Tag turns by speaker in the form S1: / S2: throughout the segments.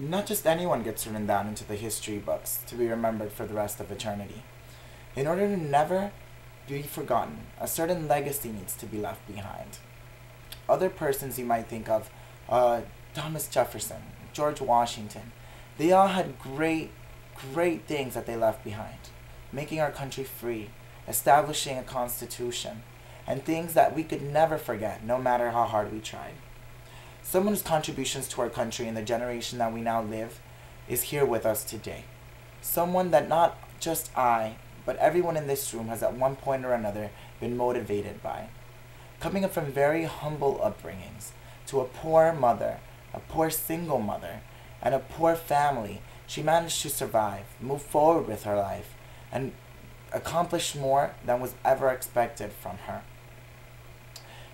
S1: Not just anyone gets written down into the history books to be remembered for the rest of eternity. In order to never be forgotten, a certain legacy needs to be left behind. Other persons you might think of, Thomas Jefferson, George Washington, they all had great things that they left behind. Making our country free, establishing a constitution, and things that we could never forget, no matter how hard we tried. Someone's contributions to our country and the generation that we now live is here with us today. Someone that not just I, but everyone in this room has at one point or another been motivated by. Coming up from very humble upbringings, to a poor mother, a poor single mother, and a poor family, she managed to survive, move forward with her life, and accomplish more than was ever expected from her.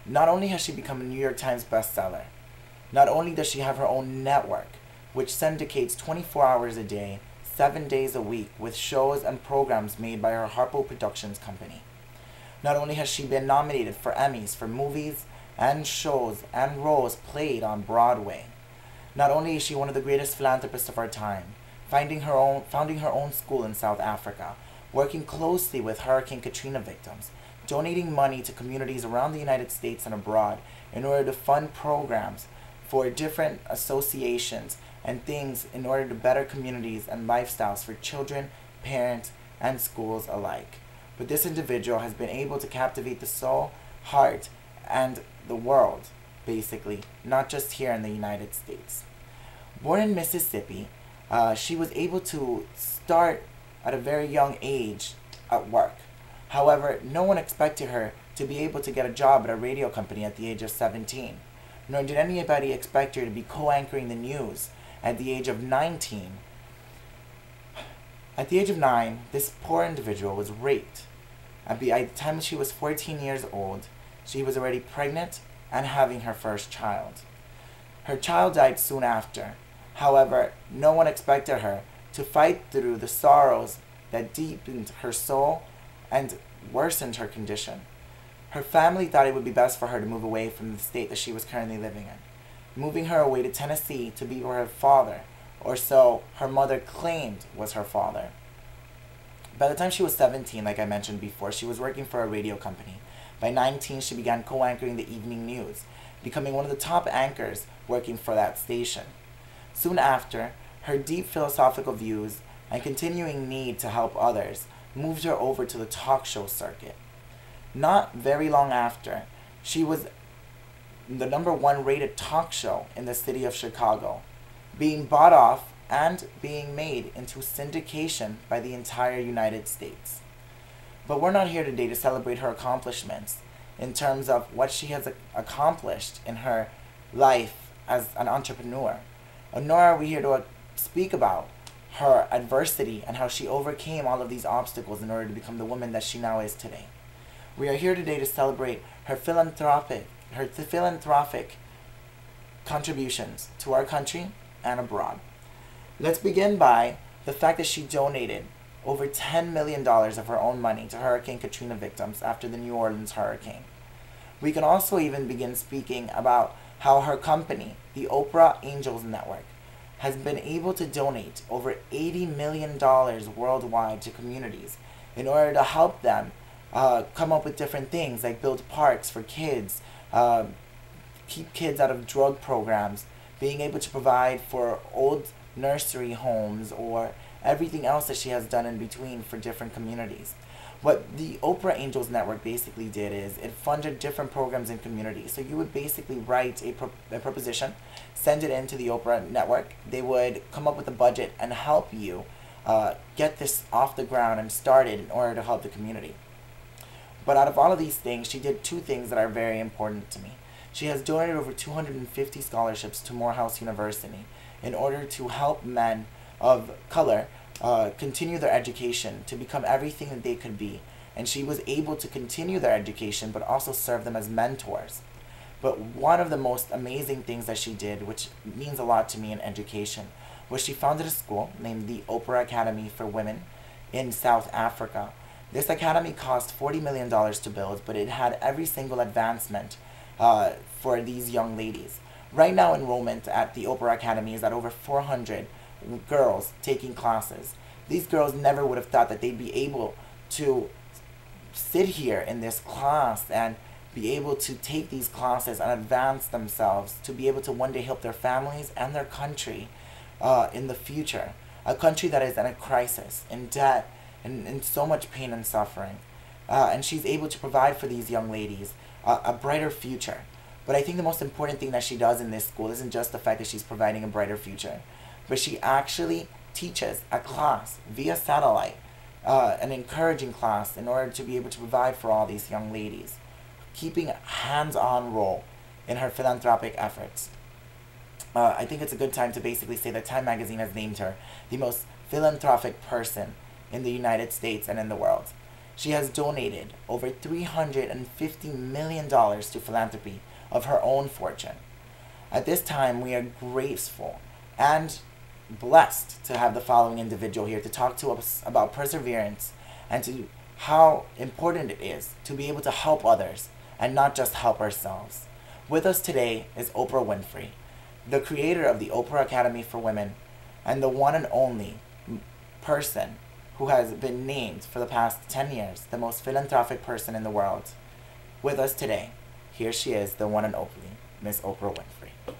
S1: Not only has she become a New York Times bestseller, not only does she have her own network, which syndicates 24 hours a day, 7 days a week, with shows and programs made by her Harpo Productions company. Not only has she been nominated for Emmys for movies and shows and roles played on Broadway. Not only is she one of the greatest philanthropists of our time, founding her own school in South Africa, working closely with Hurricane Katrina victims, donating money to communities around the United States and abroad in order to fund programs for different associations and things in order to better communities and lifestyles for children, parents, and schools alike. But this individual has been able to captivate the soul, heart, and the world, basically, not just here in the United States. Born in Mississippi, she was able to start at a very young age at work. However, no one expected her to be able to get a job at a radio company at the age of 17. Nor did anybody expect her to be co-anchoring the news at the age of 19. At the age of 9, this poor individual was raped. At the time she was 14 years old, she was already pregnant and having her first child. Her child died soon after. However, no one expected her to fight through the sorrows that deepened her soul and worsened her condition. Her family thought it would be best for her to move away from the state that she was currently living in, moving her away to Tennessee to be with her father, or so her mother claimed was her father. By the time she was 17, like I mentioned before, she was working for a radio company. By 19, she began co-anchoring the evening news, becoming one of the top anchors working for that station. Soon after, her deep philosophical views and continuing need to help others moved her over to the talk show circuit. Not very long after, she was the #1 rated talk show in the city of Chicago, being bought off and being made into syndication by the entire United States. But we're not here today to celebrate her accomplishments in terms of what she has accomplished in her life as an entrepreneur. Nor are we here to speak about her adversity and how she overcame all of these obstacles in order to become the woman that she now is today. We are here today to celebrate her philanthropic contributions to our country and abroad. Let's begin by the fact that she donated over $10 million of her own money to Hurricane Katrina victims after the New Orleans hurricane. We can also even begin speaking about how her company, the Oprah Angels Network, has been able to donate over $80 million worldwide to communities in order to help them come up with different things like build parks for kids, keep kids out of drug programs, being able to provide for old nursery homes, or everything else that she has done in between for different communities. What the Oprah Angels Network basically did is it funded different programs in communities. So you would basically write a proposition, send it into the Oprah Network. They would come up with a budget and help you get this off the ground and started in order to help the community. But out of all of these things, she did two things that are very important to me. She has donated over 250 scholarships to Morehouse University in order to help men of color continue their education to become everything that they could be. And she was able to continue their education but also serve them as mentors. But one of the most amazing things that she did, which means a lot to me in education, was she founded a school named the Oprah Academy for Women in South Africa. This academy cost $40 million to build, but it had every single advancement for these young ladies. Right now, enrollment at the Oprah Academy is at over 400 girls taking classes. These girls never would have thought that they'd be able to sit here in this class and be able to take these classes and advance themselves to be able to one day help their families and their country in the future. A country that is in a crisis, in debt, and in so much pain and suffering. And she's able to provide for these young ladies a brighter future. But I think the most important thing that she does in this school isn't just the fact that she's providing a brighter future, but she actually teaches a class via satellite, an encouraging class in order to be able to provide for all these young ladies, keeping a hands-on role in her philanthropic efforts. I think it's a good time to basically say that Time Magazine has named her the most philanthropic person in the United States and in the world. She has donated over $350 million to philanthropy of her own fortune. At this time, we are grateful and blessed to have the following individual here to talk to us about perseverance and to how important it is to be able to help others and not just help ourselves. With us today is Oprah Winfrey, the creator of the Oprah Academy for Women and the one and only person who has been named for the past 10 years the most philanthropic person in the world. With us today, here she is, the one and only Miss Oprah Winfrey.